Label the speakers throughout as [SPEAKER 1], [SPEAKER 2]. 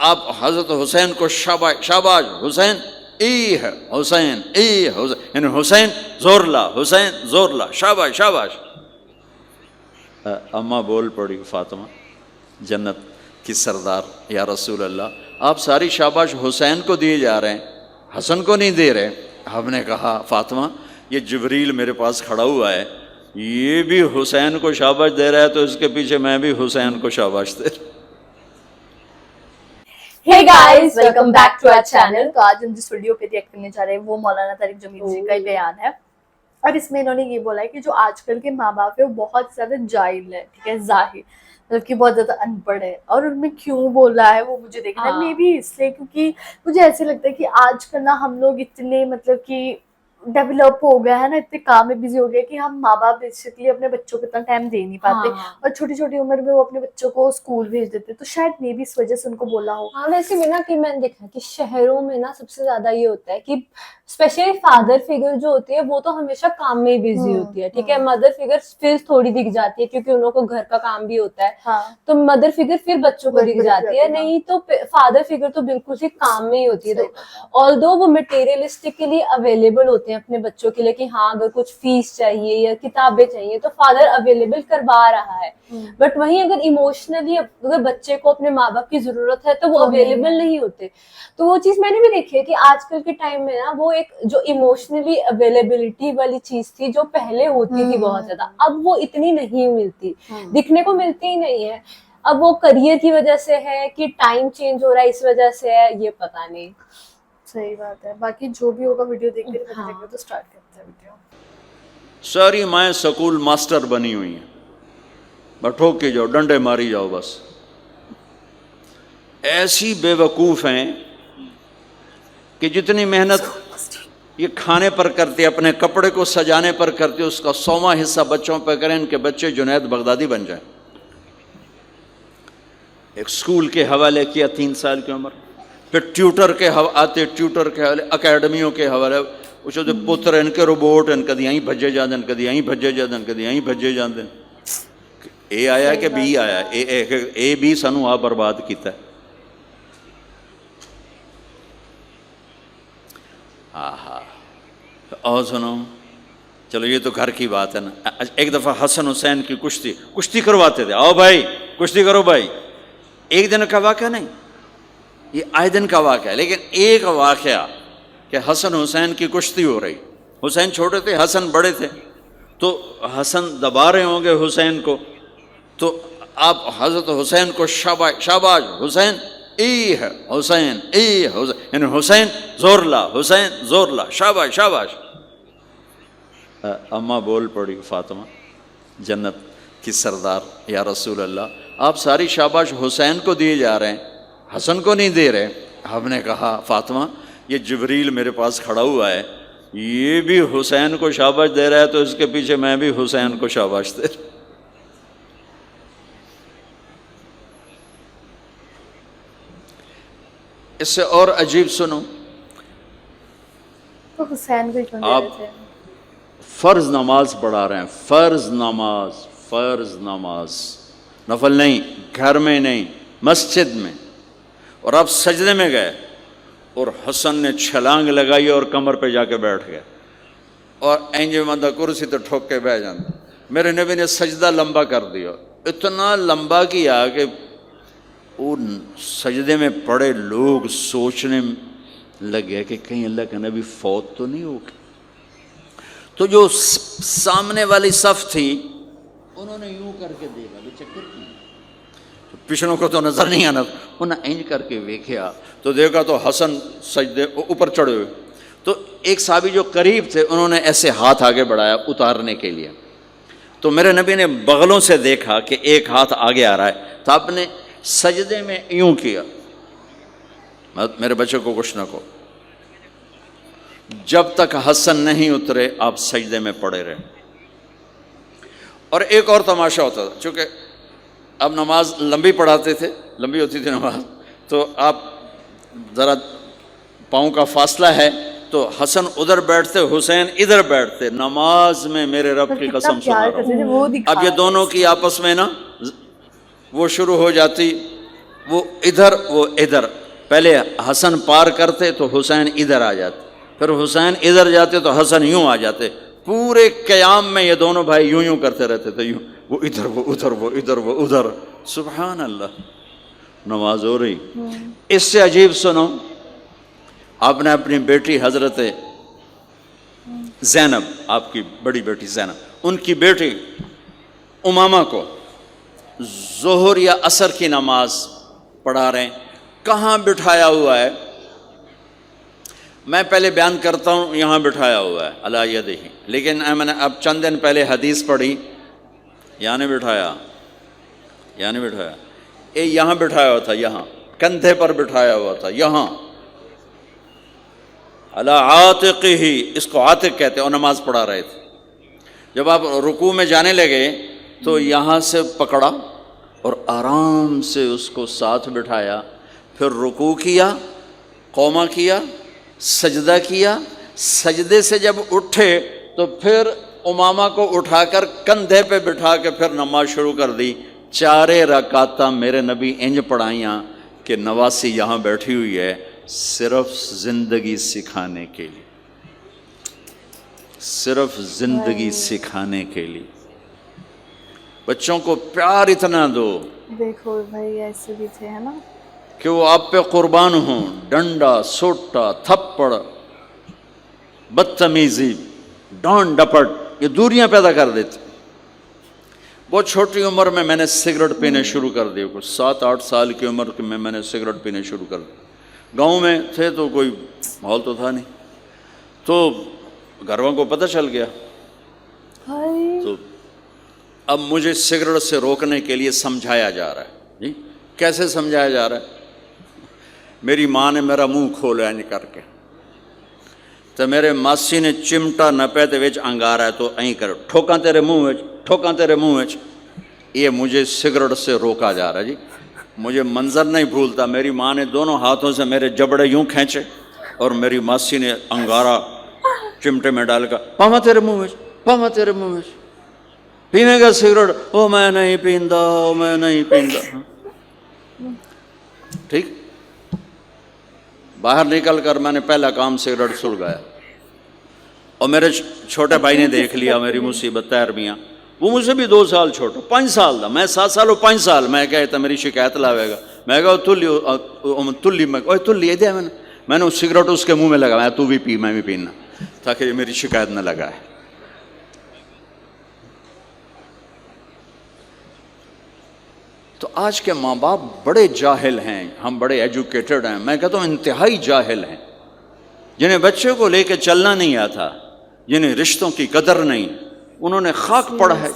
[SPEAKER 1] آپ حضرت حسین کو شاباش شاباش حسین ای ہے حسین ای حسین، یعنی حسین زور لا، حسین زور لا، شاباش شاباش۔ اماں بول پڑی فاطمہ جنت کی سردار، یا رسول اللہ آپ ساری شاباش حسین کو دیے جا رہے ہیں، حسن کو نہیں دے رہے۔ ہم نے کہا فاطمہ یہ جبریل میرے پاس کھڑا ہوا ہے، یہ بھی حسین کو شاباش دے رہا ہے تو اس کے پیچھے میں بھی حسین کو شاباش دے رہا ہوں۔
[SPEAKER 2] Hey guys, welcome back to our channel. تو آج ہم جس ویڈیو پہ ریئیکٹ کرنے جا رہے ہیں وہ مولانا طارق جمیل جی کا ہی بیان ہے، اور اس میں انہوں نے یہ بولا ہے کہ جو آج کل کے ماں باپ ہے وہ بہت زیادہ جاہل ہے، ٹھیک ہے، ظاہر مطلب کہ بہت زیادہ ان پڑھ ہے، اور ان میں کیوں بولا ہے وہ مجھے دیکھنا ہے، مے بی اس لیے کیونکہ مجھے ایسے لگتا ہے کہ آج کل نا ہم لوگ اتنے مطلب کہ ڈیولپ ہو گیا ہے نا، اتنے کام میں بزی ہو گیا کہ ہم ماں باپ بیسکلی اپنے بچوں کو اتنا ٹائم دے نہیں پاتے، اور چھوٹی چھوٹی عمر میں وہ اپنے بچوں کو اسکول بھیج دیتے، تو شاید میں بھی اس وجہ سے ان کو بولا ہو۔
[SPEAKER 3] ہاں ویسے بھی نا کہ میں نے دیکھا کہ شہروں میں نا سب سے زیادہ یہ ہوتا ہے کہ اسپیشلی فادر فگر جو ہوتی ہے وہ تو ہمیشہ کام میں ہی بزی ہوتی ہے، ٹھیک ہے، مدر فگر پھر تھوڑی دکھ جاتی ہے کیونکہ انہوں کو گھر کا کام بھی ہوتا ہے، تو مدر فگر پھر بچوں کو دکھ جاتی ہے، نہیں تو فادر فگر تو بالکل ہی کام میں ہی ہوتی ہے۔ آلدو وہ مٹیریلسٹکلی اویلیبل ہوتے ہیں اپنے بچوں کے لیے کہ ہاں اگر کچھ فیس چاہیے یا کتابیں چاہیے تو فادر اویلیبل کروا رہا ہے، بٹ وہیں اگر ایموشنلی اگر بچے کو اپنے ماں باپ کی ضرورت ہے تو وہ اویلیبل نہیں ہوتے۔ تو وہ چیز میں نے بھی دیکھی ہے کہ آج کل کے ٹائم میں نا وہ ایک جو ایموشنلی اویلیبلٹی والی چیز تھی جو پہلے ہوتی تھی بہت زیادہ، اب وہ اتنی نہیں ملتی، دکھنے کو ملتی ہی نہیں ہے۔ اب وہ کریئر کی وجہ سے ہے کہ ٹائم چینج ہو رہا ہے اس وجہ سے ہے، یہ پتہ نہیں۔
[SPEAKER 2] صحیح بات ہے، باقی جو بھی ہوگا ویڈیو دیکھ کے تو سٹارٹ کرتے ہیں ویڈیو۔
[SPEAKER 1] ساری مائیں سکول ماسٹر بنی ہوئی ہیں، بٹھو کے جاؤ ڈنڈے ماری جاؤ، بس ایسی بے وقوف ہیں کہ جتنی محنت یہ کھانے پر کرتے، اپنے کپڑے کو سجانے پر کرتے، اس کا 100واں حصہ بچوں پہ کریں، ان کے بچے جنید بغدادی بن جائیں۔ ایک سکول کے حوالے کیا 3 سال کی عمر، پھر ٹیوٹر کے آتے، ٹیوٹر کے حوالے، اکیڈمیوں کے حوالے، اس جو پتر ان کے روبوٹ ان کدی یہیں بھجے جاندن، کدی یہیں بھجے جاندن، کدی یہیں بھجے جاندن۔ اے آیا کہ بی آیا، اے بی سانو آ برباد کیتا ہے۔ اور سنو، چلو یہ تو گھر کی بات ہے نا۔ ایک دفعہ حسن حسین کی کشتی کرواتے تھے، آؤ بھائی کشتی کرو بھائی۔ ایک دن کا واقعہ نہیں، یہ آئے دن کا واقعہ ہے، لیکن ایک واقعہ کہ حسن حسین کی کشتی ہو رہی، حسین چھوٹے تھے، حسن بڑے تھے، تو حسن دبا رہے ہوں گے حسین کو، تو آپ حضرت حسین کو شاباش شاباش حسین ای ہے حسین ای حسین، یعنی حسین زور لا، حسین زور لا، شاباش شاباش۔ اماں بول پڑی فاطمہ جنت کی سردار، یا رسول اللہ آپ ساری شاباش حسین کو دیے جا رہے ہیں، حسن کو نہیں دے رہے۔ ہم نے کہا فاطمہ یہ جبریل میرے پاس کھڑا ہوا ہے، یہ بھی حسین کو شاباش دے رہا ہے تو اس کے پیچھے میں بھی حسین کو شاباش دے رہا ہوں۔ اس سے اور عجیب سنو،
[SPEAKER 2] تو حسین کو کیوں دے رہے تھے؟
[SPEAKER 1] فرض نماز پڑھا رہے ہیں، فرض نماز، نفل نہیں، گھر میں نہیں، مسجد میں، اور آپ سجدے میں گئے اور حسن نے چھلانگ لگائی اور کمر پہ جا کے بیٹھ گئے، اور اینجے بندہ کرسی تو ٹھوک کے بیٹھ جاتا۔ میرے نبی نے سجدہ لمبا کر دیا، اتنا لمبا کیا کہ ان سجدے میں پڑے لوگ سوچنے لگے کہ کہیں اللہ کا نبی فوت تو نہیں ہو گیا۔ تو جو سامنے والی صف تھی انہوں نے یوں کر کے دیکھا کہ چکر کیوں، پچھلوں کو تو نظر نہیں آنا، انہوں نے اینج کر کے دیکھا تو دیکھا تو حسن سجدے اوپر چڑھے ہوئے، تو ایک صحابی جو قریب تھے انہوں نے ایسے ہاتھ آگے بڑھایا اتارنے کے لیے، تو میرے نبی نے بغلوں سے دیکھا کہ ایک ہاتھ آگے آ رہا ہے، تو آپ نے سجدے میں یوں کیا، میرے بچے کو کچھ نہ کہو، جب تک حسن نہیں اترے آپ سجدے میں پڑے رہے۔ اور ایک اور تماشا ہوتا تھا، چونکہ اب نماز لمبی پڑھاتے تھے، لمبی ہوتی تھی نماز، تو آپ ذرا پاؤں کا فاصلہ ہے تو حسن ادھر بیٹھتے، حسین ادھر بیٹھتے، نماز میں میرے رب کی قسم سنا رہا ہوں۔ اب یہ دونوں کی آپس میں نا وہ شروع ہو جاتی وہ ادھر پہلے حسن پار کرتے تو حسین ادھر آ جاتے، پھر حسین ادھر جاتے تو حسن یوں آ جاتے، پورے قیام میں یہ دونوں بھائی یوں یوں کرتے رہتے تھے، یوں، وہ ادھر وہ ادھر، وہ ادھر وہ ادھر، سبحان اللہ۔ نماز ہو رہی، اس سے عجیب سنو، آپ نے اپنی بیٹی حضرت زینب، آپ کی بڑی بیٹی زینب، ان کی بیٹی امامہ کو ظہر یا عصر کی نماز پڑھا رہے ہیں، کہاں بٹھایا ہوا ہے؟ میں پہلے بیان کرتا ہوں، یہاں بٹھایا ہوا ہے علی یدہ، لیکن میں نے اب چند دن پہلے حدیث پڑھی، یہاں نہیں بٹھایا، یہاں نہیں بٹھایا، یہاں بٹھایا ہوا تھا، یہاں کندھے پر بٹھایا ہوا تھا، یہاں علی عاتقہ، اس کو عاتق کہتے ہیں، اور نماز پڑھا رہے تھے۔ جب آپ رکوع میں جانے لگے تو یہاں سے پکڑا اور آرام سے اس کو ساتھ بٹھایا، پھر رکوع کیا، قومہ کیا، سجدہ کیا، سجدے سے جب اٹھے تو پھر امامہ کو اٹھا کر کندھے پہ بٹھا کے پھر نماز شروع کر دی۔ 4 رکعتاں میرے نبی انج پڑھائیاں کہ نواسی یہاں بیٹھی ہوئی ہے، صرف زندگی سکھانے کے لیے، صرف زندگی سکھانے کے لیے۔ بچوں کو پیار اتنا دو
[SPEAKER 2] دیکھو بھائی ایسے بھی تھے، ہے نا،
[SPEAKER 1] کہ وہ آپ پہ قربان ہوں، ڈنڈا، سوٹا، تھپڑ، بدتمیزی، ڈانٹ ڈپٹ، یہ دوریاں پیدا کر دیتے۔ بہت چھوٹی عمر میں نے سگریٹ پینے شروع کر دیے، کچھ 7-8 سال کی عمر میں نے سگریٹ پینے شروع کر دی۔ گاؤں میں تھے تو کوئی ماحول تو تھا نہیں، تو گھر والوں کو پتہ چل گیا، تو اب مجھے سگریٹ سے روکنے کے لیے سمجھایا جا رہا ہے۔ جی کیسے سمجھایا جا رہا ہے؟ میری ماں نے میرا منہ کھولا ہے کر کے، تو میرے ماسی نے چمٹا نپے تے وچ انگارا ہے تو این کر ٹھوکاں تیرے منہ وچ، ٹھوکاں تیرے منہ وچ، یہ مجھے سگریٹ سے روکا جا رہا ہے۔ جی مجھے منظر نہیں بھولتا، میری ماں نے دونوں ہاتھوں سے میرے جبڑے یوں کھینچے اور میری ماسی نے انگارا چمٹے میں ڈال کر، پاما تیرے منہ وچ، پاما تیرے منہ وچ، پینے گا سگریٹ؟ او میں نہیں پیندا، او میں نہیں پیندا۔ ٹھیک، باہر نکل کر میں نے پہلا کام سگریٹ سلگایا، اور میرے چھوٹے بھائی نے دیکھ لیا میری مصیبت تیر میاں، وہ مجھ سے بھی 2 سال چھوٹا، 5 سال دا، میں 7 سال اور 5 سال، میں کہتا میری شکایت لاوے گا، میں کہا تلی میں نے سگریٹ اس کے منہ میں لگا، تو بھی پی، میں بھی پینا، تاکہ یہ میری شکایت نہ لگائے۔ تو آج کے ماں باپ بڑے جاہل ہیں، ہم بڑے ایجوکیٹڈ ہیں، میں کہتا ہوں انتہائی جاہل ہیں، جنہیں بچے کو لے کے چلنا نہیں آتا، جنہیں رشتوں کی قدر نہیں، انہوں نے خاک پڑھا ہے،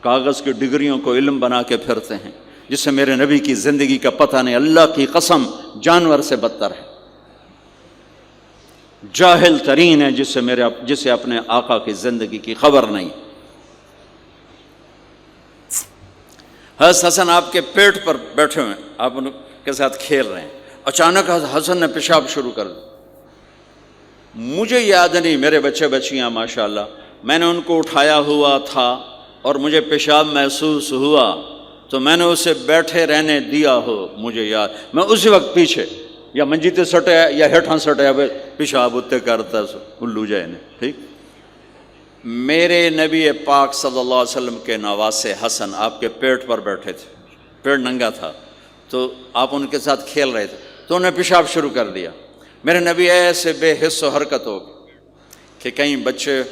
[SPEAKER 1] کاغذ کی ڈگریوں کو علم بنا کے پھرتے ہیں، جس سے میرے نبی کی زندگی کا پتہ نہیں، اللہ کی قسم جانور سے بدتر ہے، جاہل ترین ہے جسے اپنے آقا کی زندگی کی خبر نہیں۔ حضرت حسن آپ کے پیٹ پر بیٹھے ہوئے، آپ ان کے ساتھ کھیل رہے ہیں، اچانک حسن نے پیشاب شروع کر دیا، مجھے یاد نہیں، میرے بچے بچیاں ماشاءاللہ، میں نے ان کو اٹھایا ہوا تھا اور مجھے پیشاب محسوس ہوا تو میں نے اسے بیٹھے رہنے دیا ہو، مجھے یاد، میں اسی وقت پیچھے یا منجی تے سٹے یا ہیٹھاں سٹے پیشاب اتنے کرتا سو الو جائے نے۔ ٹھیک، میرے نبی پاک صلی اللہ علیہ وسلم کے نواسے حسن آپ کے پیٹ پر بیٹھے تھے، پیٹ ننگا تھا، تو آپ ان کے ساتھ کھیل رہے تھے تو انہیں پیشاب شروع کر دیا۔ میرے نبی ایسے بے حس و حرکت ہو کہ کہیں بچے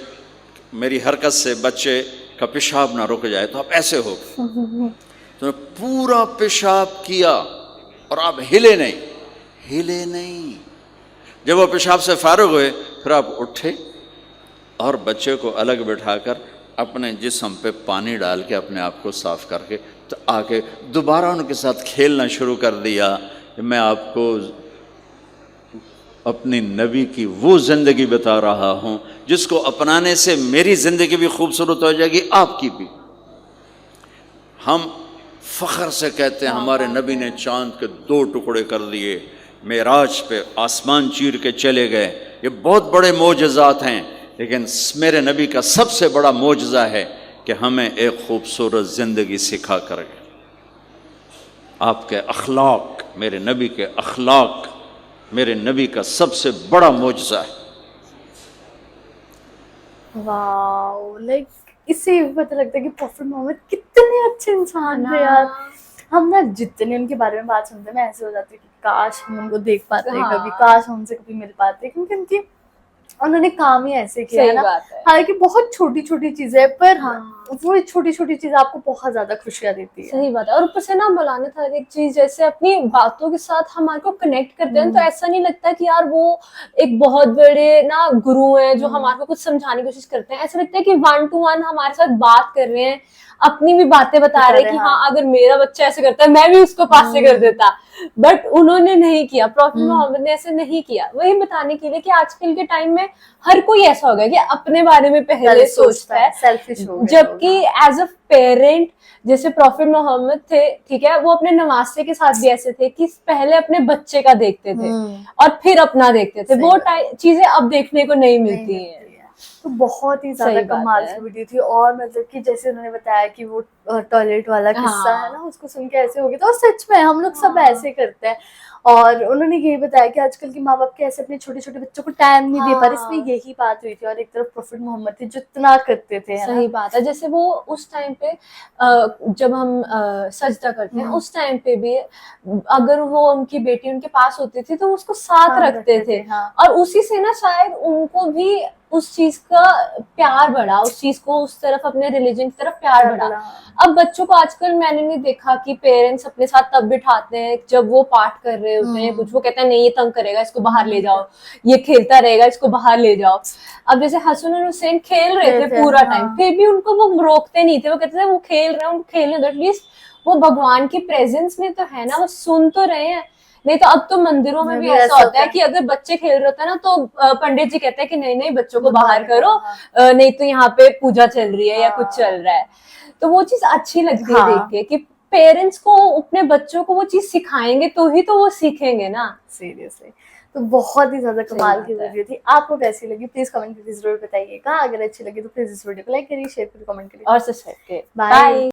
[SPEAKER 1] میری حرکت سے بچے کا پیشاب نہ رک جائے، تو آپ ایسے ہو گئے، تو پورا پیشاب کیا اور آپ ہلے نہیں۔ جب وہ پیشاب سے فارغ ہوئے پھر آپ اٹھے اور بچے کو الگ بٹھا کر اپنے جسم پہ پانی ڈال کے اپنے آپ کو صاف کر کے تو آ کے دوبارہ ان کے ساتھ کھیلنا شروع کر دیا کہ میں آپ کو اپنی نبی کی وہ زندگی بتا رہا ہوں جس کو اپنانے سے میری زندگی بھی خوبصورت ہو جائے گی، آپ کی بھی۔ ہم فخر سے کہتے ہیں ہمارے نبی نے چاند کے 2 ٹکڑے کر دیے، معراج پہ آسمان چیر کے چلے گئے، یہ بہت بڑے معجزات ہیں، لیکن میرے نبی کا سب سے بڑا معجزہ ہے کہ ہمیں ایک خوبصورت زندگی سکھا کر گئے۔ آپ کے اخلاق، میرے نبی کے اخلاق میرے نبی کا سب سے بڑا معجزہ ہے۔
[SPEAKER 2] واو، لائک اس سے یہ بھی پتہ لگتا ہے کہ پروفٹ محمد کتنے اچھے انسان تھے یار۔ ہم نا جتنے ان کے بارے میں بات سنتے ہیں میں ایسے ہو جاتی کہ کاش ہم ان کو دیکھ پاتے کبھی، کاش ہم سے کبھی مل پاتے، کیونکہ ان کی انہوں نے کام ہی ایسے کیا ہے نا، حالانکہ بہت چھوٹی چھوٹی چیزیں پر وہ چھوٹی چھوٹی چیز آپ کو بہت زیادہ خوشیاں دیتی ہے۔
[SPEAKER 3] صحیح بات ہے، اور اوپر سے نا مولانا ہر ایک چیز جیسے اپنی باتوں کے ساتھ ہمارے کو کنیکٹ کرتے ہیں، تو ایسا نہیں لگتا کہ یار وہ ایک بہت بڑے نا گرو ہیں جو ہمارے کو کچھ سمجھانے کی کوشش کرتے ہیں، ایسا لگتا ہے کہ 1 to 1 ہمارے ساتھ بات کر رہے ہیں، اپنی بھی باتیں بتا رہے کہ ہاں اگر میرا بچہ ایسے کرتا ہے میں بھی اس کو پاس سے کر دیتا، بٹ انہوں نے نہیں کیا، پروفٹ محمد نے ایسے نہیں کیا۔ وہی بتانے کے لیے کہ آج کل کے ٹائم میں ہر کوئی ایسا ہو گیا کہ اپنے بارے میں پہلے سوچتا ہے،
[SPEAKER 2] سیلفش ہو گیا،
[SPEAKER 3] جبکہ ایز اے پیرنٹ جیسے پروفٹ محمد تھے، ٹھیک ہے، وہ اپنے نواسے کے ساتھ بھی ایسے تھے کہ پہلے اپنے بچے کا دیکھتے تھے اور پھر اپنا دیکھتے تھے، وہ چیزیں اب دیکھنے کو نہیں ملتی ہیں۔
[SPEAKER 2] تو بہت ہی زیادہ کمال کی ویڈیو تھی، اور مطلب کہ جیسے انہوں نے بتایا کہ وہ ٹوائلٹ والا قصہ ہے نا، اس کو سن کے ایسے ہو گیا تھا، اور سچ میں ہم لوگ سب ایسے کرتے ہیں۔ اور انہوں نے یہی بتایا کہ آج کل کے ماں باپ کیسے اپنے چھوٹے چھوٹے بچوں کو ٹائم نہیں دے پا رہے، اس میں یہی بات ہوئی تھی۔ اور ایک طرف پروفٹ محمد تھے جو اتنا کرتے تھے۔
[SPEAKER 3] صحیح بات ہے، جیسے وہ اس ٹائم پہ جب ہم سجدہ کرتے ہیں اس ٹائم پہ بھی اگر وہ ان کی بیٹی ان کے پاس ہوتی تھی تو اس کو ساتھ رکھتے تھے، اور اسی سے نا شاید ان کو بھی اس چیز کا پیار بڑھا، اس چیز کو اس طرف اپنے ریلیجن کی طرف پیار بڑھا۔ اب بچوں کو آج کل میں نے نہیں دیکھا کہ پیرنٹس اپنے ساتھ تب بٹھاتے ہیں جب وہ پاٹ کر رہے ہوتے ہیں کچھ، وہ کہتے ہیں نہیں یہ تنگ کرے گا اس کو باہر لے جاؤ، یہ کھیلتا رہے گا اس کو باہر لے جاؤ۔ اب جیسے حسن اور حسین کھیل رہے تھے پورا ٹائم، پھر بھی ان کو وہ روکتے نہیں تھے، وہ کہتے تھے وہ کھیل رہے ہیں، ان کو کھیلنے دو، ایٹ لیسٹ وہ بھگوان کی پریزنس میں تو ہے نا، وہ سن تو رہے ہیں۔ نہیں تو اب تو مندروں میں بھی ایسا ہوتا ہے کہ اگر بچے کھیل رہے ہوتے ہیں نا تو پنڈت جی کہتے ہیں کہ نہیں نہیں بچوں کو باہر کرو، نہیں تو یہاں پہ پوجا چل رہی ہے یا کچھ چل رہا ہے۔ تو وہ چیز اچھی لگتی ہے دیکھ کے کہ پیرنٹس کو اپنے بچوں کو وہ چیز سکھائیں گے تو ہی تو وہ سیکھیں گے نا۔
[SPEAKER 2] سیریسلی تو بہت ہی زیادہ کمال کی ویڈیو تھی۔ آپ کو کیسی لگی پلیز کمنٹ کر کے ضرور بتائیے گا، اگر اچھی لگی تو پلیز اس ویڈیو کو لائک کریے، شیئر کریے، کمنٹ کریے
[SPEAKER 3] اور سبسکرائب کریے۔
[SPEAKER 2] بائے۔